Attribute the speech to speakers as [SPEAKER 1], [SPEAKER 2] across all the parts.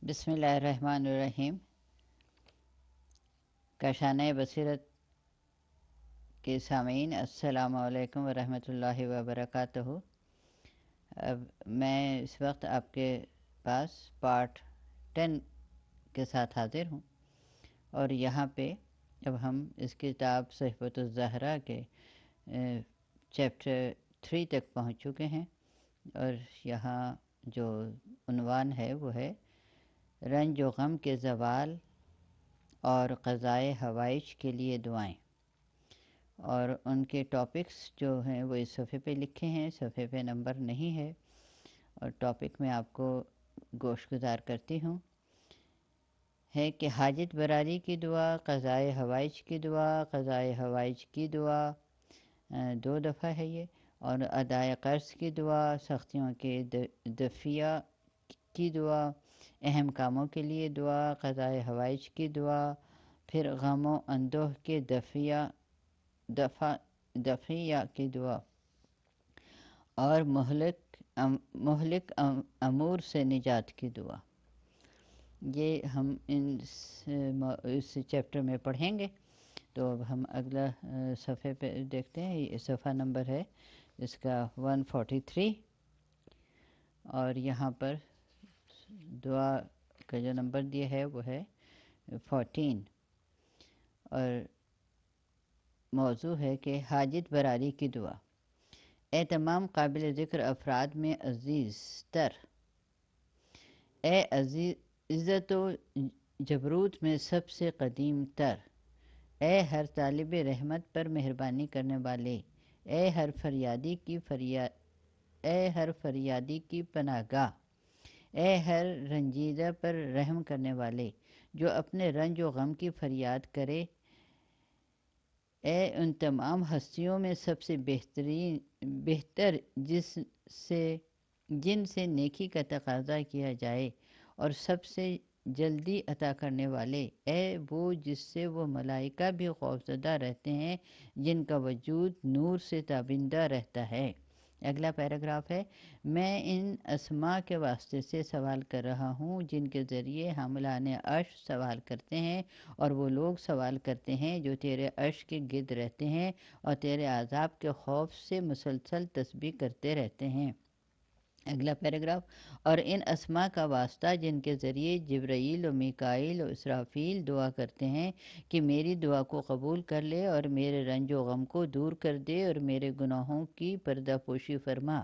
[SPEAKER 1] بسم اللہ الرحمن الرحیم۔ کاشانۂ بصیرت کے سامعین، السلام علیکم ورحمۃ اللہ وبرکاتہ۔ اب میں اس وقت آپ کے پاس پارٹ 10 کے ساتھ حاضر ہوں، اور یہاں پہ اب ہم اس کتاب صحبۃ الزہرا کے چیپٹر 3 تک پہنچ چکے ہیں، اور یہاں جو عنوان ہے وہ ہے رنج و غم کے زوال اور قضائے حوائج کے لیے دعائیں، اور ان کے ٹاپکس جو ہیں وہ اس صفحے پہ لکھے ہیں، صفحے پہ نمبر نہیں ہے، اور ٹاپک میں آپ کو گوش گزار کرتی ہوں ہے کہ حاجت براری کی دعا، قضائے حوائج کی دعا، قضائے حوائج کی دعا 2 دفعہ ہے یہ، اور ادائے قرض کی دعا، سختیوں کے دفیہ کی دعا، اہم کاموں کے لیے دعا، قضائے حوائج کی دعا، پھر غم و اندوہ کے دفیہ کی دعا، اور مہلک امور سے نجات کی دعا۔ یہ ہم اس چیپٹر میں پڑھیں گے۔ تو اب ہم اگلا صفحے پہ دیکھتے ہیں، یہ صفحہ نمبر ہے اس کا 143، اور یہاں پر دعا کا جو نمبر دیا ہے وہ ہے 14، اور موضوع ہے کہ حاجت براری کی دعا۔ اے تمام قابل ذکر افراد میں عزیز تر، اے عزت و جبروت میں سب سے قدیم تر، اے ہر طالب رحمت پر مہربانی کرنے والے، اے ہر فریادی کی پناہ گاہ، اے ہر رنجیدہ پر رحم کرنے والے جو اپنے رنج و غم کی فریاد کرے، اے ان تمام ہستیوں میں سب سے بہتر جن سے نیکی کا تقاضا کیا جائے اور سب سے جلدی عطا کرنے والے، اے وہ جس سے وہ ملائکہ بھی خوفزدہ رہتے ہیں، جن کا وجود نور سے تابندہ رہتا ہے۔ اگلا پیراگراف ہے، میں ان اسماء کے واسطے سے سوال کر رہا ہوں جن کے ذریعے حاملان عرش سوال کرتے ہیں، اور وہ لوگ سوال کرتے ہیں جو تیرے عرش کے گرد رہتے ہیں اور تیرے عذاب کے خوف سے مسلسل تسبیح کرتے رہتے ہیں۔ اگلا پیراگراف، اور ان اسماء کا واسطہ جن کے ذریعے جبرائیل و میکائیل و اسرافیل دعا کرتے ہیں کہ میری دعا کو قبول کر لے اور میرے رنج و غم کو دور کر دے اور میرے گناہوں کی پردہ پوشی فرما۔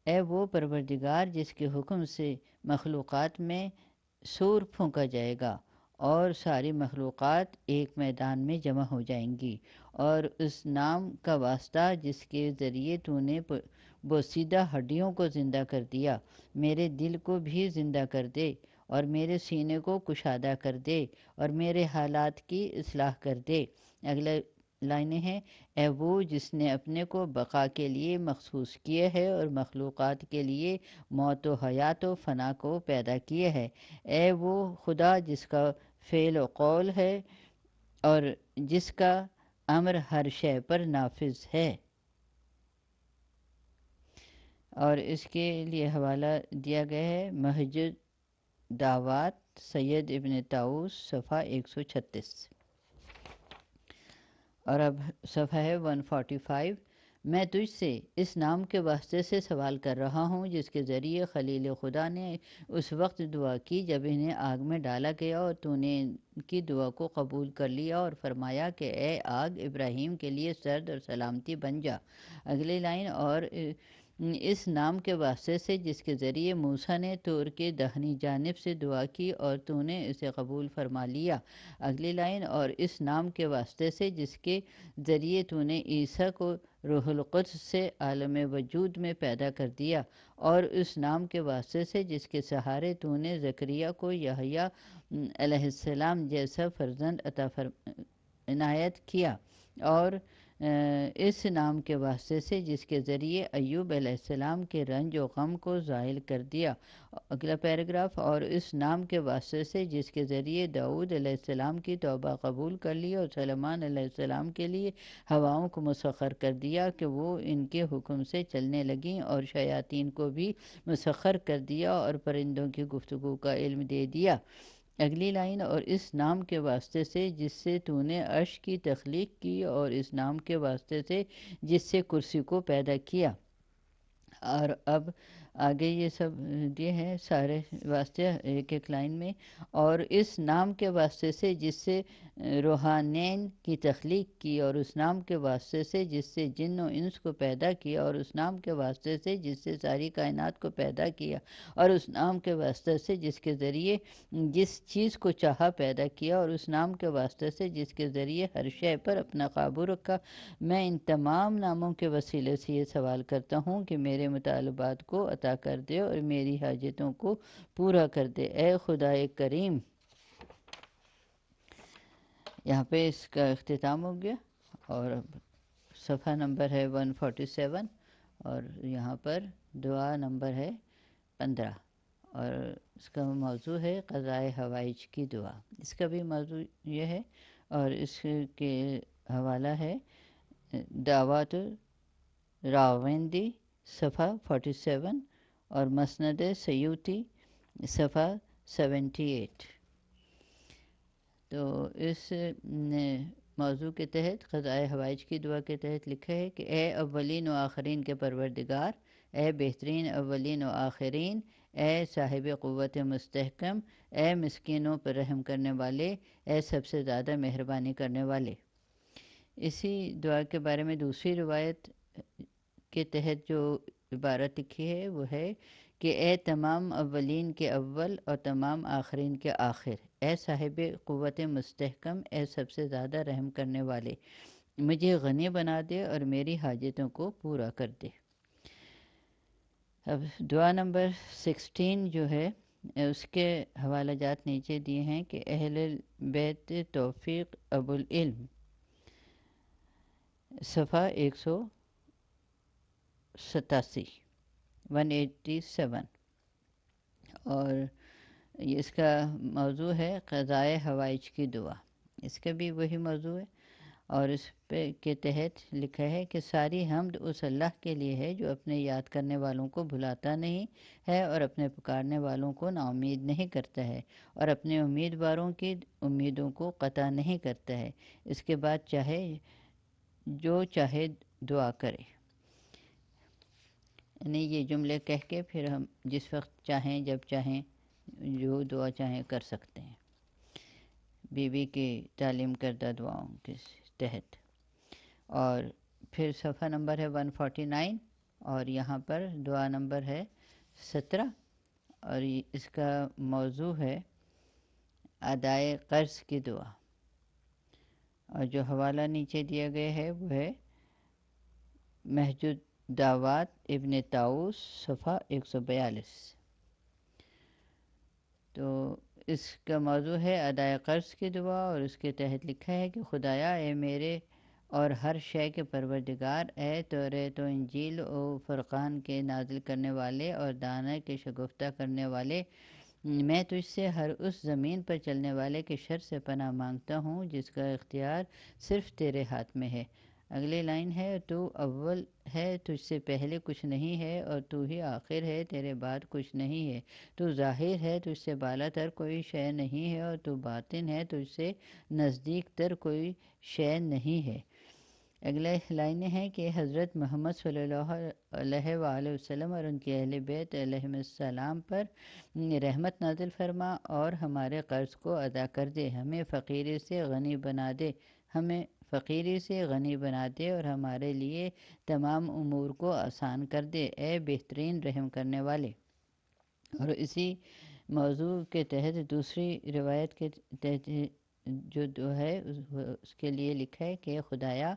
[SPEAKER 1] اے وہ پروردگار جس کے حکم سے مخلوقات میں سور پھونکا جائے گا اور ساری مخلوقات ایک میدان میں جمع ہو جائیں گی، اور اس نام کا واسطہ جس کے ذریعے تو نے بوسیدہ ہڈیوں کو زندہ کر دیا، میرے دل کو بھی زندہ کر دے اور میرے سینے کو کشادہ کر دے اور میرے حالات کی اصلاح کر دے۔ اگلے لائنیں ہیں، اے وہ جس نے اپنے کو بقا کے لیے مخصوص کیے ہے اور مخلوقات کے لیے موت و حیات و فنا کو پیدا کیے ہے، اے وہ خدا جس کا فعل و قول ہے اور جس کا امر ہر شے پر نافذ ہے۔ اور اس کے لیے حوالہ دیا گیا ہے محجد دعوات سید ابن طاؤس، صفحہ 136۔ اور اب صفحہ ہے 145، میں تجھ سے اس نام کے واسطے سے سوال کر رہا ہوں جس کے ذریعے خلیل خدا نے اس وقت دعا کی جب انہیں آگ میں ڈالا گیا اور تو نے ان کی دعا کو قبول کر لیا اور فرمایا کہ اے آگ ابراہیم کے لیے سرد اور سلامتی بن جا۔ اگلی لائن، اور اس نام کے واسطے سے جس کے ذریعے موسیٰ نے طور کے دہنی جانب سے دعا کی اور تو نے اسے قبول فرما لیا۔ اگلی لائن، اور اس نام کے واسطے سے جس کے ذریعے تو نے عیسیٰ کو روح القدس سے عالم وجود میں پیدا کر دیا، اور اس نام کے واسطے سے جس کے سہارے تو نے زکریا کو یحییٰ علیہ السلام جیسا فرزند عنایت کیا، اور اس نام کے واسطے سے جس کے ذریعے ایوب علیہ السلام کے رنج و غم کو زائل کر دیا. اگلا پیراگراف. اور اس نام کے واسطے سے جس کے ذریعے داؤد علیہ السلام کی توبہ قبول کر لی اور سلیمان علیہ السلام کے لیے ہواؤں کو مسخر کر دیا کہ وہ ان کے حکم سے چلنے لگیں، اور شیاطین کو بھی مسخر کر دیا اور پرندوں کی گفتگو کا علم دے دیا. اگلی لائن. اور اس نام کے واسطے سے جس سے تو نے عرش کی تخلیق کی، اور اس نام کے واسطے سے جس سے کرسی کو پیدا کیا. اور اب آگے یہ سب یہ ہیں سارے واسطے ایک ایک لائن میں. اور اس نام کے واسطے سے جس سے روحانین کی تخلیق کی، اور اس نام کے واسطے سے جس سے جن و انس کو پیدا کیا، اور اس نام کے واسطے سے جس سے ساری کائنات کو پیدا کیا، اور اس نام کے واسطے سے جس کے ذریعے جس چیز کو چاہا پیدا کیا، اور اس نام کے واسطے سے جس کے ذریعے ہر شے پر اپنا قابو رکھا. میں ان تمام ناموں کے وسیلے سے یہ سوال کرتا ہوں کہ میرے مطالبات کو عطا کر دے اور میری حاجتوں کو پورا کر دے، اے خدائے کریم. یہاں پہ اس کا اختتام ہو گیا، اور صفحہ نمبر ہے 147، اور یہاں پر دعا نمبر ہے 15، اور اس کا موضوع ہے قضائے حوائج کی دعا. اس کا بھی موضوع یہ ہے، اور اس کے حوالہ ہے دعوات راوندی صفحہ 47 اور مسند سیوطی صفحہ 78. تو اس موضوع کے تحت قضائے حوائج کی دعا کے تحت لکھا ہے کہ اے اولین و آخرین کے پروردگار، اے بہترین اولین و آخرین، اے صاحب قوت مستحکم، اے مسکینوں پر رحم کرنے والے، اے سب سے زیادہ مہربانی کرنے والے. اسی دعا کے بارے میں دوسری روایت کے تحت جو عبارت لکھی ہے وہ ہے کہ اے تمام اولین کے اول اور تمام آخرین کے آخر، اے صاحب قوت مستحکم، اے سب سے زیادہ رحم کرنے والے، مجھے غنی بنا دے اور میری حاجتوں کو پورا کر دے. اب دعا نمبر 16 جو ہے اس کے حوالہ جات نیچے دیے ہیں کہ اہل بیت توفیق ابو العلم صفحہ 187، اور اس کا موضوع ہے قضائے حوائج کی دعا. اس کا بھی وہی موضوع ہے، اور اس پہ کے تحت لکھا ہے کہ ساری حمد اس اللہ کے لیے ہے جو اپنے یاد کرنے والوں کو بھلاتا نہیں ہے اور اپنے پکارنے والوں کو نا امید نہیں کرتا ہے، اور اپنے امیدواروں کی امیدوں کو قطع نہیں کرتا ہے. اس کے بعد چاہے جو چاہے دعا کرے. یعنی یہ جملے کہہ کے پھر ہم جس وقت چاہیں جب چاہیں جو دعا چاہیں کر سکتے ہیں، بی بی کی تعلیم کردہ دعاؤں کے تحت. اور پھر صفحہ نمبر ہے 149، اور یہاں پر دعا نمبر ہے 17، اور اس کا موضوع ہے ادائے قرض کی دعا. اور جو حوالہ نیچے دیا گیا ہے وہ ہے محج دعوات ابن طاؤس صفحہ 142. تو اس کا موضوع ہے ادائے قرض کی دعا، اور اس کے تحت لکھا ہے کہ خدایا اے میرے اور ہر شے کے پروردگار، اے توریت و انجیل و فرقان کے نازل کرنے والے اور دانہ کے شگفتہ کرنے والے، میں تجھ سے ہر اس زمین پر چلنے والے کے شر سے پناہ مانگتا ہوں جس کا اختیار صرف تیرے ہاتھ میں ہے. اگلی لائن ہے تو اول ہے، تجھ سے پہلے کچھ نہیں ہے، اور تو ہی آخر ہے، تیرے بعد کچھ نہیں ہے. تو ظاہر ہے، تجھ سے بالا تر کوئی شے نہیں ہے، اور تو باطن ہے، تجھ سے نزدیک تر کوئی شے نہیں ہے. اگلے لائنیں ہیں کہ حضرت محمد صلی اللہ علیہ وآلہ وسلم اور ان کے اہل بیت علیہم السلام پر رحمت نازل فرما اور ہمارے قرض کو ادا کر دے، ہمیں فقیری سے غنی بنا دے، ہمیں فقیری سے غنی بنا دے اور ہمارے لیے تمام امور کو آسان کر دے، اے بہترین رحم کرنے والے. اور اسی موضوع کے تحت دوسری روایت کے تحت جو ہے اس کے لیے لکھا ہے کہ خدایا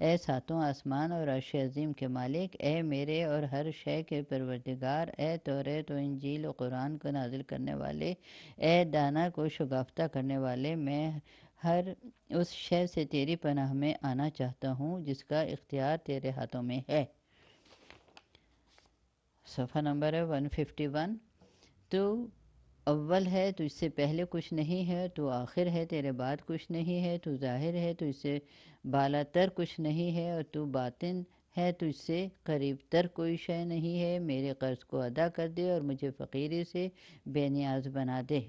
[SPEAKER 1] اے ساتوں آسمان اور عرش عظیم کے مالک، اے میرے اور ہر شے کے پروردگار، اے توریت و انجیل و قرآن کو نازل کرنے والے، اے دانا کو شگافتہ کرنے والے، میں ہر اس شے سے تیری پناہ میں آنا چاہتا ہوں جس کا اختیار تیرے ہاتھوں میں ہے۔ صفحہ نمبر ہے 151۔ تو اول ہے، تو اس سے پہلے کچھ نہیں ہے، تو آخر ہے، تیرے بعد کچھ نہیں ہے، تو ظاہر ہے، تو اس سے بالا تر کچھ نہیں ہے، اور تو باطن ہے، تو اس سے قریب تر کوئی شے نہیں ہے۔ میرے قرض کو ادا کر دے اور مجھے فقیری سے بے نیاز بنا دے۔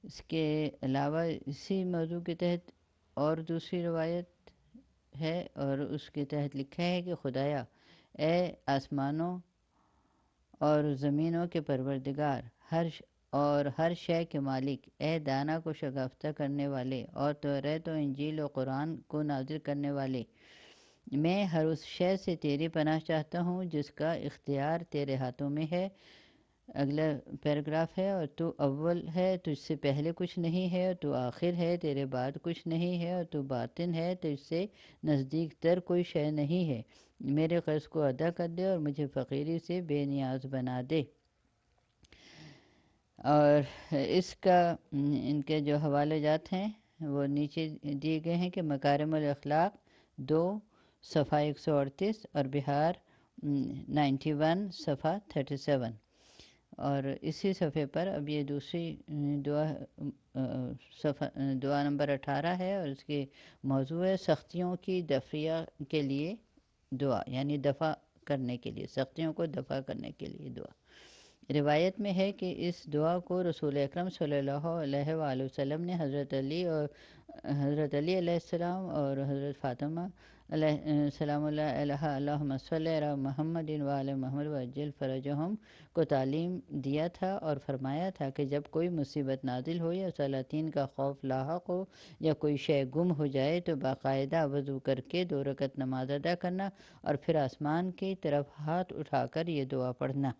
[SPEAKER 1] اس کے علاوہ اسی موضوع کے تحت اور دوسری روایت ہے، اور اس کے تحت لکھا ہے کہ خدایا، اے آسمانوں اور زمینوں کے پروردگار، اور ہر شے کے مالک، اے دانا کو شگافتہ کرنے والے اور توریت و انجیل و قرآن کو نازل کرنے والے، میں ہر اس شے سے تیری پناہ چاہتا ہوں جس کا اختیار تیرے ہاتھوں میں ہے۔ اگلا پیراگراف ہے، اور تو اول ہے، تو اس سے پہلے کچھ نہیں ہے، اور تو آخر ہے، تیرے بعد کچھ نہیں ہے، اور تو باطن ہے، تو اس سے نزدیک تر کوئی شے نہیں ہے۔ میرے قرض کو ادا کر دے اور مجھے فقیری سے بے نیاز بنا دے۔ اور اس کا ان کے جو حوالے جات ہیں وہ نیچے دیے گئے ہیں کہ مکارم الاخلاق 2 صفحہ 138 اور بہار 91 صفحہ 37۔ اور اسی صفحے پر اب یہ دوسری دعا دعا نمبر 18 ہے، اور اس کے موضوع ہے سختیوں کی دفعہ کے لیے دعا، یعنی دفع کرنے کے لیے، سختیوں کو دفع کرنے کے لیے دعا۔ روایت میں ہے کہ اس دعا کو رسول اکرم صلی اللہ علیہ وآلہ وسلم نے حضرت علی علیہ السلام اور حضرت فاطمہ علیہ سلام اللہ علیہ اللہم صلی علی محمد وآل محمد وعجل فرجہم کو تعلیم دیا تھا، اور فرمایا تھا کہ جب کوئی مصیبت نازل ہو یا سلاطین کا خوف لاحق ہو یا کوئی شے گم ہو جائے تو باقاعدہ وضو کر کے 2 رکعت نماز ادا کرنا، اور پھر آسمان کی طرف ہاتھ اٹھا کر یہ دعا پڑھنا۔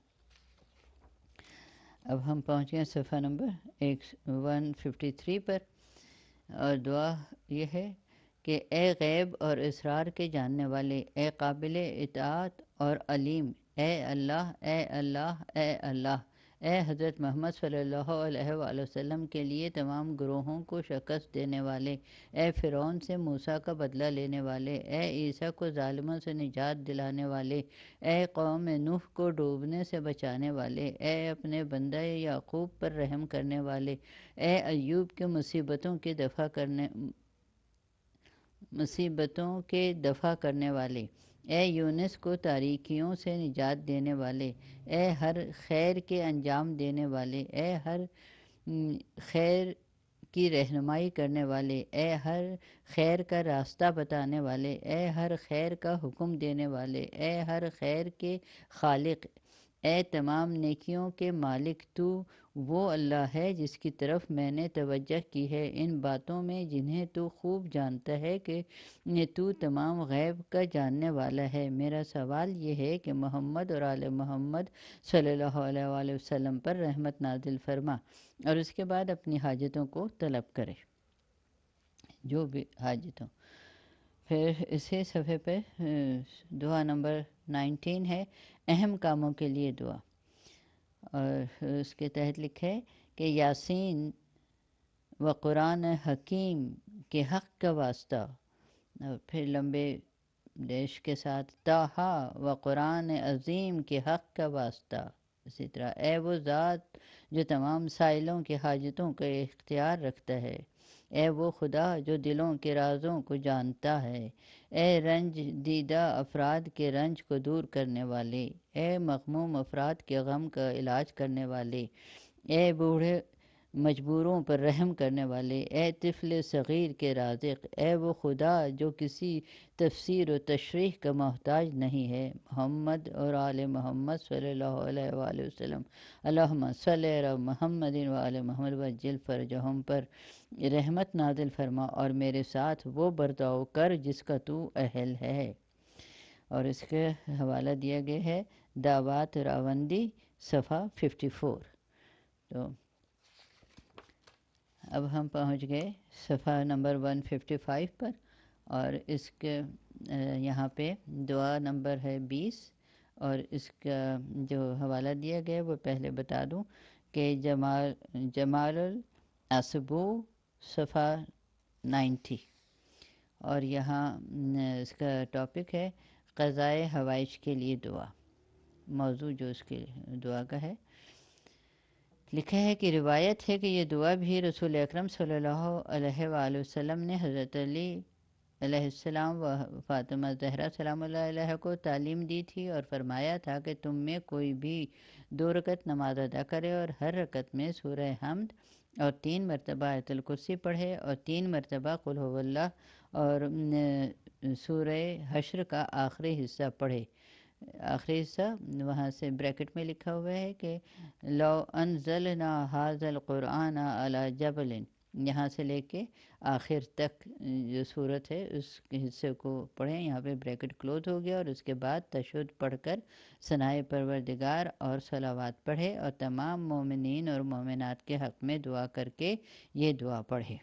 [SPEAKER 1] اب ہم پہنچ گئے صفحہ نمبر 153 پر، اور دعا یہ ہے کہ اے غیب اور اسرار کے جاننے والے، اے قابل اطاعت اور علیم، اے اللہ، اے اللہ، اے اللہ، اے حضرت محمد صلی اللہ علیہ وآلہ وسلم کے لیے تمام گروہوں کو شکست دینے والے، اے فرعون سے موسیٰ کا بدلہ لینے والے، اے عیسیٰ کو ظالموں سے نجات دلانے والے، اے قوم نوح کو ڈوبنے سے بچانے والے، اے اپنے بندہ یعقوب پر رحم کرنے والے، اے ایوب کے مصیبتوں کے دفع کرنے والے، اے یونس کو تاریکیوں سے نجات دینے والے، اے ہر خیر کے انجام دینے والے، اے ہر خیر کی رہنمائی کرنے والے، اے ہر خیر کا راستہ بتانے والے، اے ہر خیر کا حکم دینے والے، اے ہر خیر کے خالق، اے تمام نیکیوں کے مالک، تو وہ اللہ ہے جس کی طرف میں نے توجہ کی ہے ان باتوں میں جنہیں تو خوب جانتا ہے کہ تو تمام غیب کا جاننے والا ہے۔ میرا سوال یہ ہے کہ محمد اور آل محمد صلی اللہ علیہ وآلہ وسلم پر رحمت نازل فرما، اور اس کے بعد اپنی حاجتوں کو طلب کرے، جو بھی حاجت ہو۔ پھر اسی صفحے پہ دعا نمبر 19 ہے اہم کاموں کے لیے دعا، اور اس کے تحت لکھے کہ یاسین و قرآن حکیم کے حق کا واسطہ، اور پھر لمبے دیش کے ساتھ طٰہٰ و قرآن عظیم کے حق کا واسطہ، اسی طرح اے وہ ذات جو تمام سائلوں کی حاجتوں کا اختیار رکھتا ہے، اے وہ خدا جو دلوں کے رازوں کو جانتا ہے، اے رنج دیدہ افراد کے رنج کو دور کرنے والے، اے مغموم افراد کے غم کا علاج کرنے والے، اے بوڑھے مجبوروں پر رحم کرنے والے، اے طفل صغیر کے رازق، اے وہ خدا جو کسی تفسیر و تشریح کا محتاج نہیں ہے۔ محمد اور آل محمد صلی اللہ علیہ وآلہ وسلم، اللہم صلی علی محمد وآل محمد وعجل فرجہم پر رحمت نازل فرما، اور میرے ساتھ وہ برتاؤ کر جس کا تو اہل ہے۔ اور اس کے حوالہ دیا گیا ہے دعوات راوندی صفحہ 54۔ تو اب ہم پہنچ گئے صفحہ نمبر 155 پر، اور اس کے یہاں پہ دعا نمبر ہے 20، اور اس کا جو حوالہ دیا گیا وہ پہلے بتا دوں کہ جمال الاسبو صفحہ 90، اور یہاں اس کا ٹاپک ہے قضائے حوائج کے لیے دعا۔ موضوع جو اس کے دعا کا ہے، لکھا ہے کہ روایت ہے کہ یہ دعا بھی رسول اکرم صلی اللہ علیہ وآلہ وسلم نے حضرت علی علیہ السلام و فاطمہ زہرا سلام اللہ علیہ کو تعلیم دی تھی، اور فرمایا تھا کہ تم میں کوئی بھی 2 رکعت نماز ادا کرے اور ہر رکعت میں سورہ حمد اور 3 مرتبہ آیت الکرسی پڑھے اور 3 مرتبہ قل هو اللہ اور سورہ حشر کا آخری حصہ پڑھے۔ آخری حصہ وہاں سے بریکٹ میں لکھا ہوا ہے کہ لو انزلنا ھذا القرآن علی جبل، یہاں سے لے کے آخر تک جو صورت ہے اس حصے کو پڑھیں۔ یہاں پہ بریکٹ کلوز ہو گیا، اور اس کے بعد تشہد پڑھ کر ثنائے پروردگار اور صلوات پڑھے اور تمام مومنین اور مومنات کے حق میں دعا کر کے یہ دعا پڑھے۔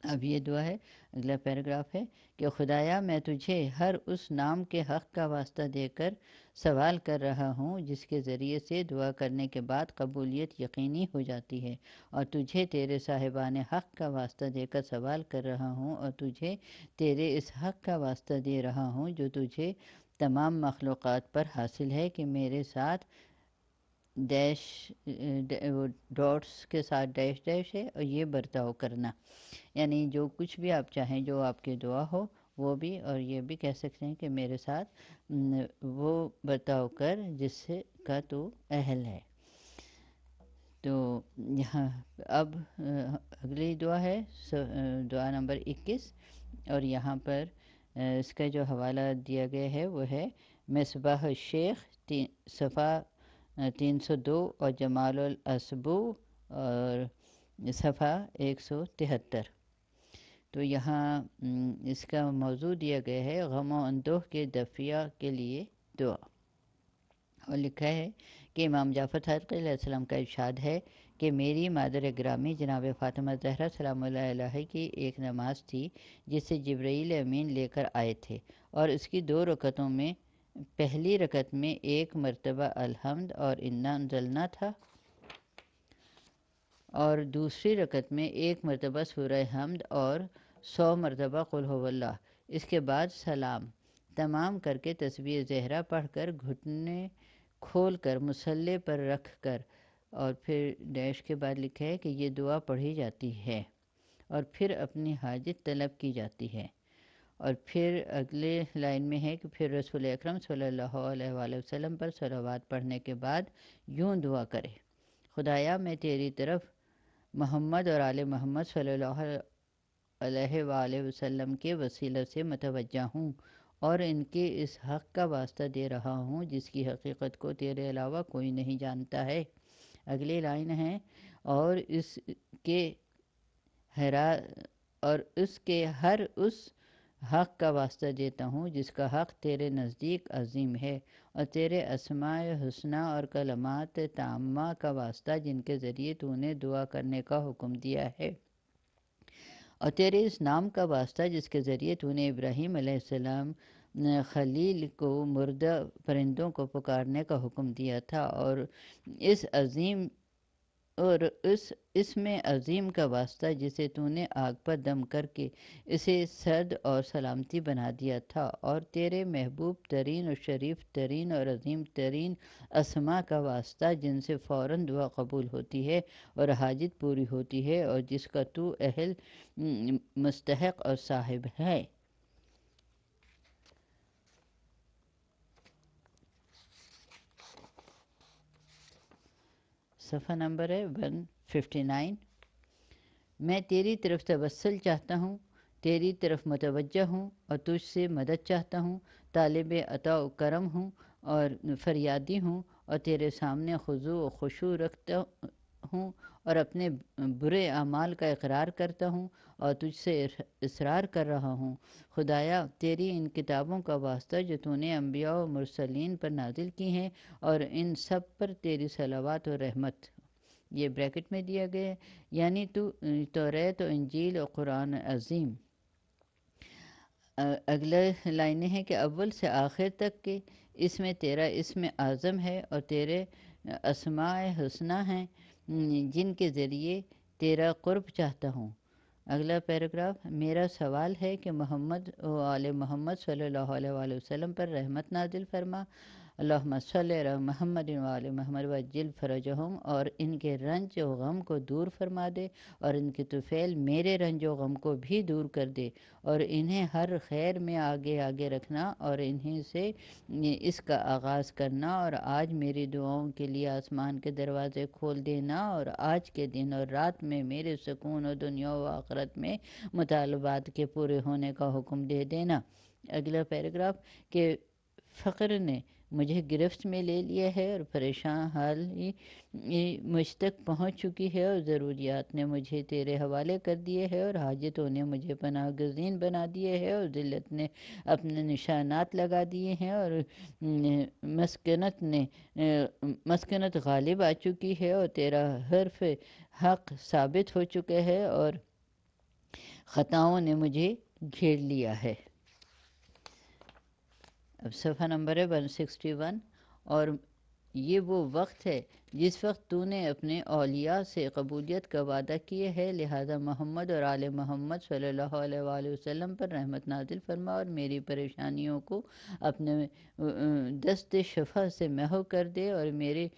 [SPEAKER 1] اب یہ دعا ہے، اگلا پیراگراف ہے کہ خدایا میں تجھے ہر اس نام کے حق کا واسطہ دے کر سوال کر رہا ہوں جس کے ذریعے سے دعا کرنے کے بعد قبولیت یقینی ہو جاتی ہے، اور تجھے تیرے صاحبان حق کا واسطہ دے کر سوال کر رہا ہوں، اور تجھے تیرے اس حق کا واسطہ دے رہا ہوں جو تجھے تمام مخلوقات پر حاصل ہے کہ میرے ساتھ ڈیش ڈاٹس کے ساتھ ڈیش ڈیش ہے، اور یہ برتاؤ کرنا، یعنی جو کچھ بھی آپ چاہیں جو آپ کی دعا ہو وہ بھی، اور یہ بھی کہہ سکتے ہیں کہ میرے ساتھ وہ برتاؤ کر جس سے کا تو اہل ہے۔ تو یہاں اب اگلی دعا ہے دعا نمبر 21، اور یہاں پر اس کا جو حوالہ دیا گیا ہے وہ ہے مصباح الشیخ صفحہ 302 اور جمال الاسبو اور صفحہ 173۔ تو یہاں اس کا موضوع دیا گیا ہے غم و اندوہ کے دفیہ کے لیے دعا، اور لکھا ہے کہ امام جعفر صادق علیہ السلام کا ارشاد ہے کہ میری مادر گرامی جناب فاطمہ زہرا سلام اللہ علیہ کی ایک نماز تھی جسے جبرائیل امین لے کر آئے تھے، اور اس کی 2 رکعتوں میں پہلی رکعت میں 1 مرتبہ الحمد اور انا انزلنا تھا، اور دوسری رکعت میں 1 مرتبہ سورہ حمد اور 100 مرتبہ قل هو اللہ۔ اس کے بعد سلام تمام کر کے تسبیح زہرا پڑھ کر گھٹنے کھول کر مصلے پر رکھ کر، اور پھر ڈیش کے بعد لکھا ہے کہ یہ دعا پڑھی جاتی ہے، اور پھر اپنی حاجت طلب کی جاتی ہے۔ اور پھر اگلے لائن میں ہے کہ پھر رسول اکرم صلی اللہ علیہ وآلہ وسلم پر صلوات پڑھنے کے بعد یوں دعا کرے، خدایا میں تیری طرف محمد اور آل محمد صلی اللہ علیہ وآلہ وسلم کے وسیلہ سے متوجہ ہوں، اور ان کے اس حق کا واسطہ دے رہا ہوں جس کی حقیقت کو تیرے علاوہ کوئی نہیں جانتا ہے۔ اگلی لائن ہے اور اس کے ہر اس حق کا واسطہ دیتا ہوں جس کا حق تیرے نزدیک عظیم ہے، اور تیرے اسماء حسنی اور کلمات تامہ کا واسطہ جن کے ذریعے تو نے دعا کرنے کا حکم دیا ہے، اور تیرے اس نام کا واسطہ جس کے ذریعے تو نے ابراہیم علیہ السلام خلیل کو مردہ پرندوں کو پکارنے کا حکم دیا تھا، اور اس میں عظیم کا واسطہ جسے تو نے آگ پر دم کر کے اسے سرد اور سلامتی بنا دیا تھا، اور تیرے محبوب ترین اور شریف ترین اور عظیم ترین اسماء کا واسطہ جن سے فوراً دعا قبول ہوتی ہے اور حاجت پوری ہوتی ہے، اور جس کا تو اہل مستحق اور صاحب ہے۔ صفحہ نمبر ہے 159۔ میں تیری طرف توسل چاہتا ہوں، تیری طرف متوجہ ہوں، اور تجھ سے مدد چاہتا ہوں، طالب عطا و کرم ہوں اور فریادی ہوں، اور تیرے سامنے خضوع و خشوع رکھتا ہوں، اور اپنے برے اعمال کا اقرار کرتا ہوں اور تجھ سے اصرار کر رہا ہوں، خدایا تیری ان کتابوں کا واسطہ جو تو نے انبیاء و مرسلین پر نازل کی ہیں، اور ان سب پر تیری صلوات و رحمت، یہ بریکٹ میں دیا گیا ہے، یعنی توریت و انجیل و قرآن عظیم۔ اگلے لائنیں ہیں کہ اول سے آخر تک کے اس میں تیرا اسم اعظم ہے اور تیرے اسماء حسنی ہیں جن کے ذریعے تیرا قرب چاہتا ہوں، اگلا پیراگراف، میرا سوال ہے کہ محمد و آل محمد صلی اللہ علیہ وآلہ وسلم پر رحمت نازل فرما، اللہم صلی علی محمد و آل محمد وجل فرجہم، اور ان کے رنج و غم کو دور فرما دے، اور ان کے طفیل میرے رنج و غم کو بھی دور کر دے، اور انہیں ہر خیر میں آگے آگے رکھنا، اور انہیں سے اس کا آغاز کرنا، اور آج میری دعاؤں کے لیے آسمان کے دروازے کھول دینا، اور آج کے دن اور رات میں میرے سکون و دنیا و آخرت میں مطالبات کے پورے ہونے کا حکم دے دینا۔ اگلا پیراگراف، کہ فقر نے مجھے گرفت میں لے لیا ہے، اور پریشان حالی مجھ تک پہنچ چکی ہے، اور ضروریات نے مجھے تیرے حوالے کر دیے ہے، اور حاجتوں نے مجھے پناہ گزین بنا دیے ہے، اور ذلت نے اپنے نشانات لگا دیے ہیں، اور مسکنت غالب آ چکی ہے، اور تیرا حرف حق ثابت ہو چکا ہے، اور خطاؤں نے مجھے گھیر لیا ہے۔ اب صفحہ نمبر ہے 161، اور یہ وہ وقت ہے جس وقت تو نے اپنے اولیاء سے قبولیت کا وعدہ کیے ہے، لہذا محمد اور آل محمد صلی اللہ علیہ وآلہ وسلم پر رحمت نازل فرما، اور میری پریشانیوں کو اپنے دست شفا سے محو کر دے، اور میری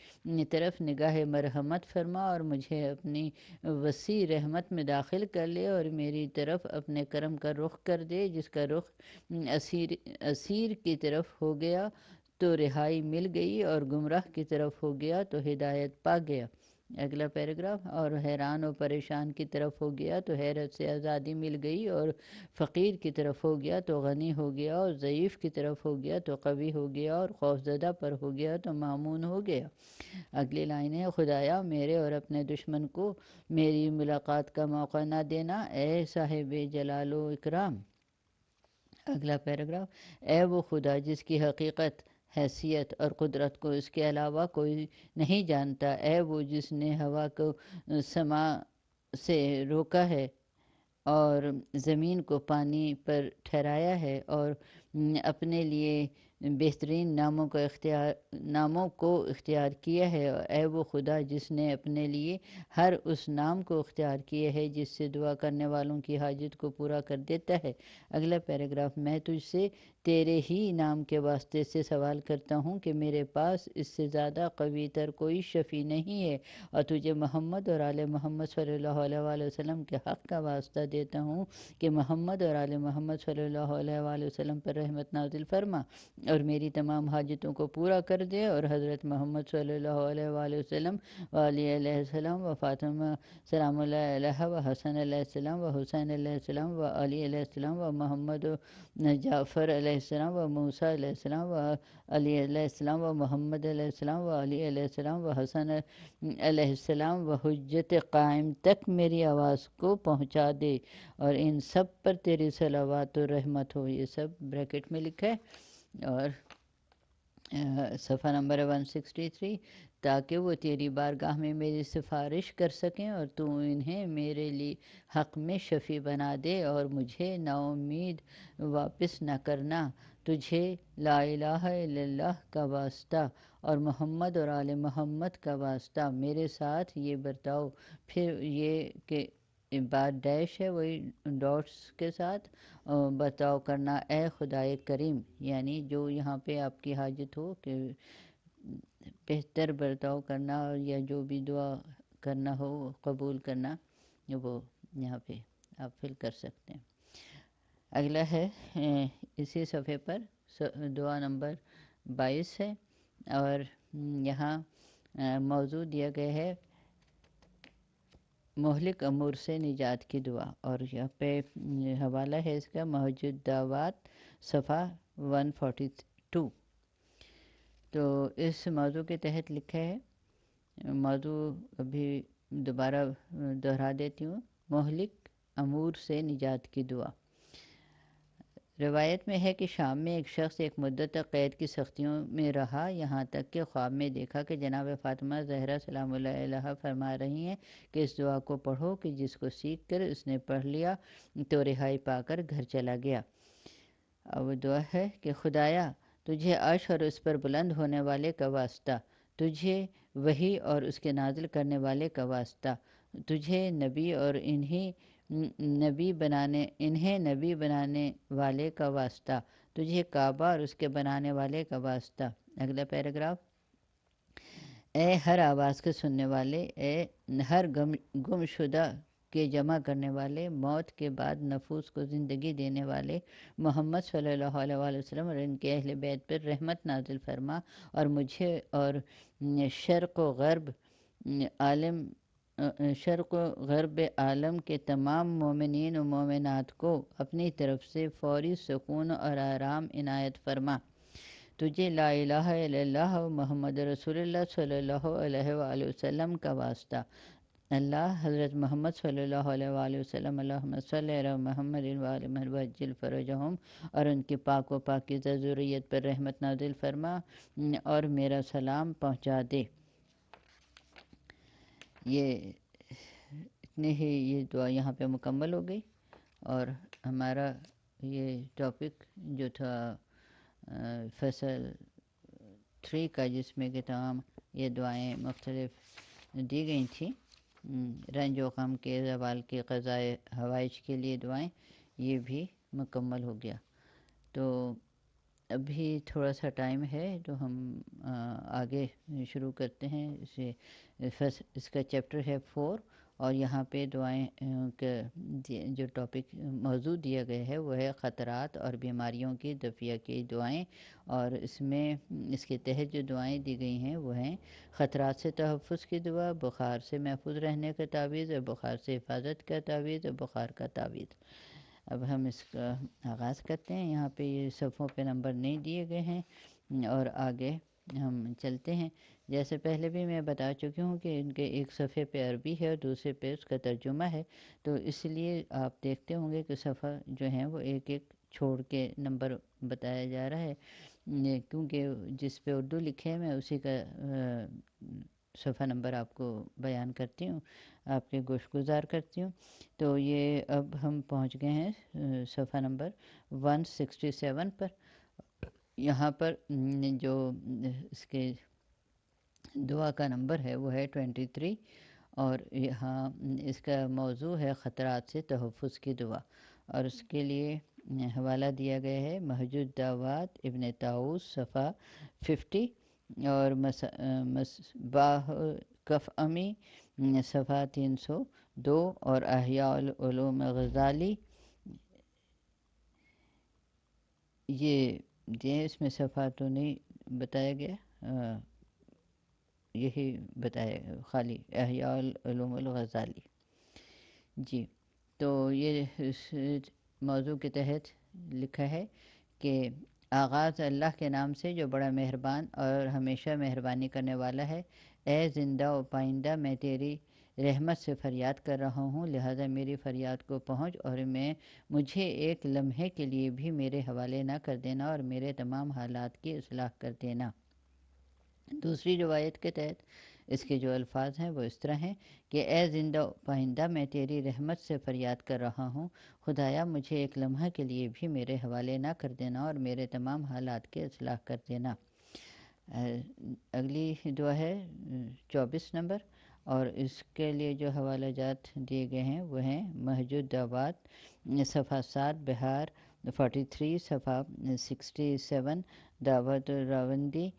[SPEAKER 1] طرف نگاہ مرحمت فرما، اور مجھے اپنی وسیع رحمت میں داخل کر لے، اور میری طرف اپنے کرم کا رخ کر دے، جس کا رخ اسیر کی طرف ہو گیا تو رہائی مل گئی، اور گمراہ کی طرف ہو گیا تو ہدایت پا گیا۔ اگلا پیراگراف، اور حیران و پریشان کی طرف ہو گیا تو حیرت سے آزادی مل گئی، اور فقیر کی طرف ہو گیا تو غنی ہو گیا، اور ضعیف کی طرف ہو گیا تو قوی ہو گیا، اور خوفزدہ پر ہو گیا تو مامون ہو گیا۔ اگلی لائن ہے، خدایا میرے اور اپنے دشمن کو میری ملاقات کا موقع نہ دینا، اے صاحب جلال و اکرام۔ اگلا پیراگراف، اے وہ خدا جس کی حقیقت، حیثیت اور قدرت کو اس کے علاوہ کوئی نہیں جانتا، اے وہ جس نے ہوا کو سما سے روکا ہے، اور زمین کو پانی پر ٹھہرایا ہے، اور اپنے لیے بہترین ناموں کو اختیار کیا ہے، اے وہ خدا جس نے اپنے لیے ہر اس نام کو اختیار کیا ہے جس سے دعا کرنے والوں کی حاجت کو پورا کر دیتا ہے۔ اگلا پیراگراف، میں تجھ سے تیرے ہی نام کے واسطے سے سوال کرتا ہوں کہ میرے پاس اس سے زیادہ قوی تر کوئی شفیع نہیں ہے، اور تجھے محمد اور آل محمد صلی اللہ علیہ وآلہ وسلم کے حق کا واسطہ دیتا ہوں کہ محمد اور آل محمد صلی اللہ علیہ وآلہ وسلم پر رحمت نازل فرما، اور میری تمام حاجتوں کو پورا کر دے، اور حضرت محمد صلی اللہ علیہ وآلہ وسلم و علی علیہ السلام و فاطمہ سلام اللہ علیہ و حسن علیہ السلام و حسین علیہ السلام و علی علیہ السلام و محمد و جعفر علیہ السلام و موسیٰ علیہ السلام و علی علیہ السلام و محمد علیہ السلام و علی علیہ السلام و حسن علیہ السلام و حجت قائم تک میری آواز کو پہنچا دے، اور ان سب پر تیری صلوات و رحمت ہو۔ یہ سب بریکٹ میں لکھا ہے، اور صفحہ نمبر 163، تاکہ وہ تیری بارگاہ میں میری سفارش کر سکیں، اور تو انہیں میرے لیے حق میں شفیع بنا دے، اور مجھے نا امید واپس نہ کرنا۔ تجھے لا الہ الا اللہ کا واسطہ، اور محمد اور آل محمد کا واسطہ، میرے ساتھ یہ برتاؤ، پھر یہ کہ بعد ڈیش ہے وہی ڈاٹس کے ساتھ برتاؤ کرنا، اے خدائے کریم، یعنی جو یہاں پہ آپ کی حاجت ہو کہ بہتر برتاؤ کرنا، یا جو بھی دعا کرنا ہو وہ قبول کرنا، وہ یہاں پہ آپ فل کر سکتے ہیں۔ اگلا ہے اسی صفحے پر دعا نمبر 22 ہے، اور یہاں موضوع دیا گیا ہے مہلک امور سے نجات کی دعا، اور یہاں پہ حوالہ ہے اس کا موجود دعوات صفحہ 142۔ تو اس موضوع کے تحت لکھا ہے، موضوع ابھی دوبارہ دہرا دیتی ہوں، مہلک امور سے نجات کی دعا۔ روایت میں ہے کہ شام میں ایک شخص ایک مدت تک قید کی سختیوں میں رہا، یہاں تک کہ خواب میں دیکھا کہ جناب فاطمہ زہرا سلام اللہ علیہا فرما رہی ہیں کہ اس دعا کو پڑھو، کہ جس کو سیکھ کر اس نے پڑھ لیا تو رہائی پا کر گھر چلا گیا۔ اب وہ دعا ہے کہ خدایا تجھے عرش اور اس پر بلند ہونے والے کا واسطہ، تجھے وحی اور اس کے نازل کرنے والے کا واسطہ، تجھے نبی اور انہی انہیں نبی بنانے والے کا واسطہ، تجھے کعبہ اور اس کے بنانے والے کا واسطہ۔ اگلا پیراگراف، اے ہر آواز کے سننے والے، اے ہر گم شدہ کے جمع کرنے والے، موت کے بعد نفوس کو زندگی دینے والے محمد صلی اللہ علیہ وآلہ وسلم اور ان کے اہل بیت پر رحمت نازل فرما، اور مجھے اور شرق و غرب عالم شرق و غرب عالم کے تمام مومنین و مومنات کو اپنی طرف سے فوری سکون اور آرام عنایت فرما۔ تجھے لا الہ الا اللہ و محمد رسول اللہ صلی اللہ علیہ وآلہ وسلم کا واسطہ۔ اللہ حضرت محمد صلی اللہ علیہ وآلہ وسلم، اللہم صلی علی محمد وآل محمد وعجل فرجہم، اور ان کی پاک و پاکیزہ ذریت پر رحمت نازل فرما اور میرا سلام پہنچا دے۔ یہ اتنے ہی یہ دعا یہاں پہ مکمل ہو گئی، اور ہمارا یہ ٹاپک جو تھا فصل 3 کا، جس میں کہ تمام یہ دعائیں مختلف دی گئی تھیں، رنج و غم کے زوال کے قضائے حوائج کے لیے دعائیں، یہ بھی مکمل ہو گیا۔ تو ابھی تھوڑا سا ٹائم ہے تو ہم آگے شروع کرتے ہیں اسے۔ اس کا چیپٹر ہے 4، اور یہاں پہ دعائیں کا جو ٹاپک موضوع دیا گیا ہے وہ ہے خطرات اور بیماریوں کی دفیہ کی دعائیں، اور اس میں اس کے تحت جو دعائیں دی گئی ہیں وہ ہیں خطرات سے تحفظ کی دعا، بخار سے محفوظ رہنے کا تعویذ، اور بخار سے حفاظت کا تعویذ، اور بخار کا تعویذ۔ اب ہم اس کا آغاز کرتے ہیں۔ یہاں پہ یہ صفحوں پہ نمبر نہیں دیے گئے ہیں، اور آگے ہم چلتے ہیں۔ جیسے پہلے بھی میں بتا چکی ہوں کہ ان کے ایک صفحے پہ عربی ہے اور دوسرے پہ اس کا ترجمہ ہے، تو اس لیے آپ دیکھتے ہوں گے کہ صفحہ جو ہیں وہ ایک ایک چھوڑ کے نمبر بتایا جا رہا ہے، کیونکہ جس پہ اردو لکھے ہیں میں اسی کا صفحہ نمبر آپ کو بیان کرتی ہوں، آپ کے گوش گزار کرتی ہوں۔ تو یہ اب ہم پہنچ گئے ہیں صفحہ نمبر 167 پر۔ یہاں پر جو اس کے دعا کا نمبر ہے وہ ہے 23، اور یہاں اس کا موضوع ہے خطرات سے تحفظ کی دعا، اور اس کے لیے حوالہ دیا گیا ہے محجود دعوات ابن طاؤس صفحہ 50، اور مصباح کف امی صفحہ 302، اور احیاء العلوم غزالی، یہ اس میں صفحہ تو نہیں بتایا گیا، یہی بتایا خالی احیاء العلوم الغزالی۔ جی، تو یہ اس موضوع کے تحت لکھا ہے کہ آغاز اللہ کے نام سے جو بڑا مہربان اور ہمیشہ مہربانی کرنے والا ہے۔ اے زندہ و پائندہ، میں تیری رحمت سے فریاد کر رہا ہوں، لہذا میری فریاد کو پہنچ اور مجھے ایک لمحے کے لیے بھی میرے حوالے نہ کر دینا، اور میرے تمام حالات کی اصلاح کر دینا۔ دوسری روایت کے تحت اس کے جو الفاظ ہیں وہ اس طرح ہیں کہ اے زندہ و پائندہ، میں تیری رحمت سے فریاد کر رہا ہوں، خدایا مجھے ایک لمحہ کے لیے بھی میرے حوالے نہ کر دینا، اور میرے تمام حالات کی اصلاح کر دینا۔ اگلی دعا ہے 24 نمبر، اور اس کے لیے جو حوالہ جات دیے گئے ہیں وہ ہیں محجود دعوات صفحہ 7، بہار 43، صفحہ 67، دعوت راوندی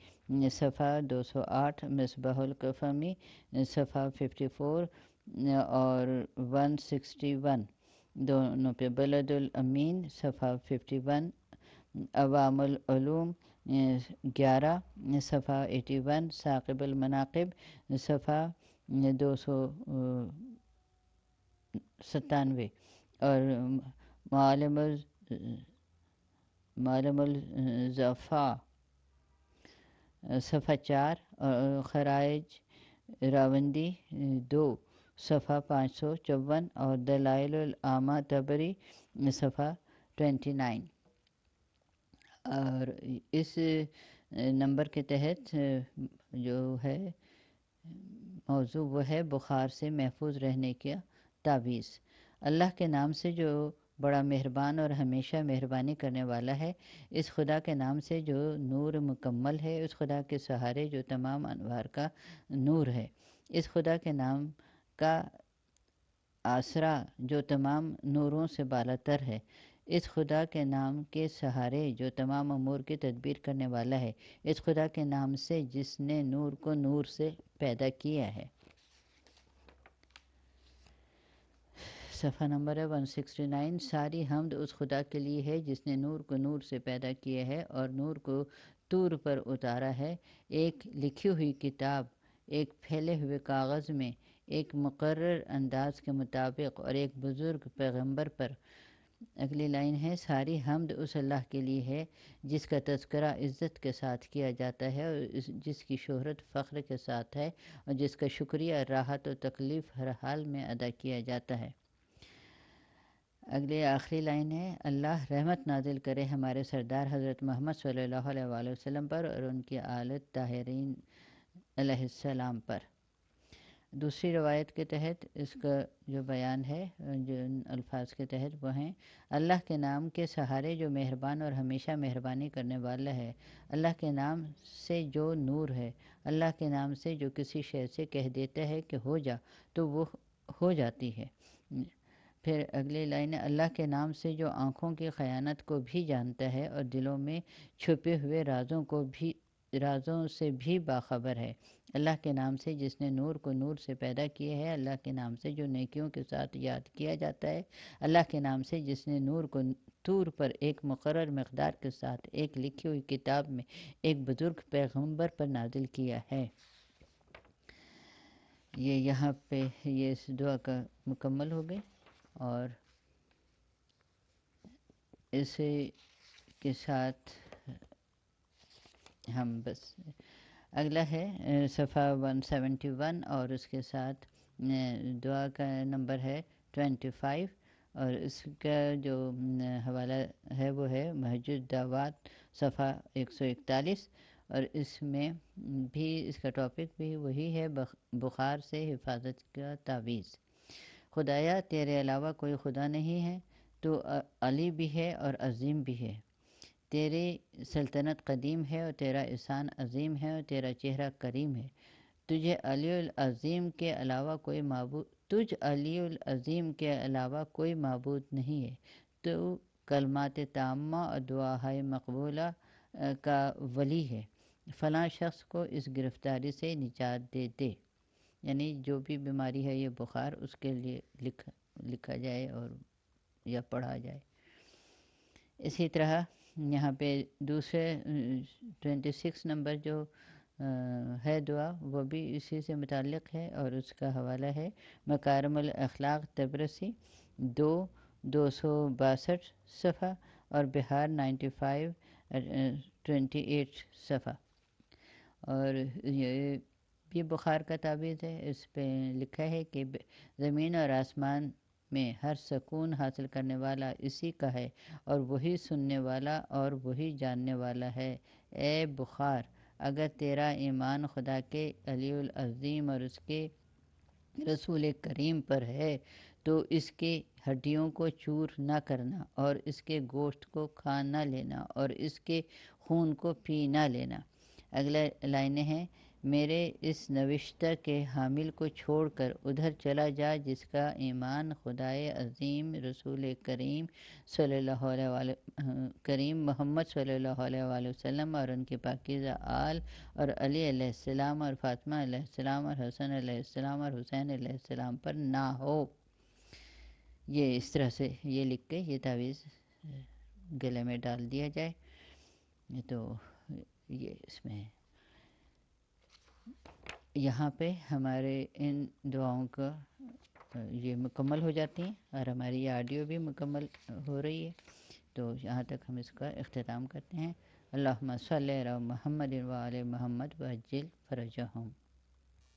[SPEAKER 1] صفحہ 208، مصباح الکفمی صفحہ 54 اور 161 دونوں پہ، بلد الامین صفحہ 51، عوام العلوم 11 صفحہ 81، ثاقب المناقب صفحہ 297، اور معالم الزفا صفحہ 4، اور خرائج راوندی 2 صفحہ 554، اور دلائل العامہ تبری صفحہ 29۔ اور اس نمبر کے تحت جو ہے موضوع وہ ہے بخار سے محفوظ رہنے کا تعویذ۔ اللہ کے نام سے جو بڑا مہربان اور ہمیشہ مہربانی کرنے والا ہے، اس خدا کے نام سے جو نور مکمل ہے، اس خدا کے سہارے جو تمام انوار کا نور ہے، اس خدا کے نام کا آسرا جو تمام نوروں سے بالاتر ہے، اس خدا کے نام کے سہارے جو تمام امور کی تدبیر کرنے والا ہے، اس خدا کے نام سے جس نے نور کو نور سے پیدا کیا ہے۔ صفحہ نمبر ہے 169۔ ساری حمد اس خدا کے لیے ہے جس نے نور کو نور سے پیدا کیا ہے اور نور کو طور پر اتارا ہے، ایک لکھی ہوئی کتاب، ایک پھیلے ہوئے کاغذ میں، ایک مقرر انداز کے مطابق اور ایک بزرگ پیغمبر پر۔ اگلی لائن ہے، ساری حمد اس اللہ کے لیے ہے جس کا تذکرہ عزت کے ساتھ کیا جاتا ہے اور جس کی شہرت فخر کے ساتھ ہے اور جس کا شکریہ راحت و تکلیف ہر حال میں ادا کیا جاتا ہے۔ اگلی آخری لائن ہے، اللہ رحمت نازل کرے ہمارے سردار حضرت محمد صلی اللہ علیہ وآلہ وسلم پر اور ان کی آل طاہرین علیہ السلام پر۔ دوسری روایت کے تحت اس کا جو بیان ہے، جو الفاظ کے تحت وہ ہیں، اللہ کے نام کے سہارے جو مہربان اور ہمیشہ مہربانی کرنے والا ہے، اللہ کے نام سے جو نور ہے، اللہ کے نام سے جو کسی شے سے کہہ دیتا ہے کہ ہو جا تو وہ ہو جاتی ہے۔ پھر اگلی لائن ہے، اللہ کے نام سے جو آنکھوں کی خیانت کو بھی جانتا ہے اور دلوں میں چھپے ہوئے رازوں سے بھی باخبر ہے، اللہ کے نام سے جس نے نور کو نور سے پیدا کیا ہے، اللہ کے نام سے جو نیکیوں کے ساتھ یاد کیا جاتا ہے، اللہ کے نام سے جس نے نور کو طور پر ایک مقرر مقدار کے ساتھ ایک لکھی ہوئی کتاب میں ایک بزرگ پیغمبر پر نازل کیا ہے۔ یہ یہاں پہ یہ اس دعا کا مکمل ہو گئے، اور اسی کے ساتھ ہم بس اگلا ہے صفحہ 171 اور اس کے ساتھ دعا کا نمبر ہے 25، اور اس کا جو حوالہ ہے وہ ہے محجوج دعوات صفحہ 141، اور اس میں بھی اس کا ٹاپک بھی وہی ہے، بخار سے حفاظت کا تعویذ۔ خدایا تیرے علاوہ کوئی خدا نہیں ہے، تو علی بھی ہے اور عظیم بھی ہے، تیری سلطنت قدیم ہے اور تیرا احسان عظیم ہے اور تیرا چہرہ کریم ہے، تجھ علی العظیم کے علاوہ کوئی معبود نہیں ہے، تو کلمات تامہ اور دعائے مقبولہ کا ولی ہے، فلاں شخص کو اس گرفتاری سے نجات دے دے۔ یعنی جو بھی بیماری ہے یہ بخار، اس کے لیے لکھا جائے اور یا پڑھا جائے۔ اسی طرح یہاں پہ دوسرے 26 نمبر جو ہے دعا، وہ بھی اسی سے متعلق ہے، اور اس کا حوالہ ہے مکارم الاخلاق تبرسی 262 صفحہ اور بہار 95 28 صفحہ۔ اور یہ بخار کا تعویذ ہے، اس پہ لکھا ہے کہ زمین اور آسمان میں ہر سکون حاصل کرنے والا اسی کا ہے اور وہی سننے والا اور وہی جاننے والا ہے۔ اے بخار، اگر تیرا ایمان خدا کے علی العظیم اور اس کے رسول کریم پر ہے تو اس کے ہڈیوں کو چور نہ کرنا اور اس کے گوشت کو کھا نہ لینا اور اس کے خون کو پی نہ لینا۔ اگلا لائنیں ہیں، میرے اس نوشتہ کے حامل کو چھوڑ کر ادھر چلا جا جس کا ایمان خدائے عظیم، رسول کریم صلی اللہ علیہ کریم محمد صلی اللہ علیہ وآلہ وسلم اور ان کے پاکیزہ آل اور علی علیہ السلام اور فاطمہ علیہ السلام اور حسن علیہ السلام اور حسین علیہ السلام پر نہ ہو۔ یہ اس طرح سے یہ لکھ کے یہ تعویذ گلے میں ڈال دیا جائے، تو یہ اس میں یہاں پہ ہمارے ان دعاؤں کا یہ مکمل ہو جاتی ہیں، اور ہماری یہ آڈیو بھی مکمل ہو رہی ہے، تو یہاں تک ہم اس کا اختتام کرتے ہیں۔ اللہم صلی علی محمد و آل محمد وعجل فرجہم۔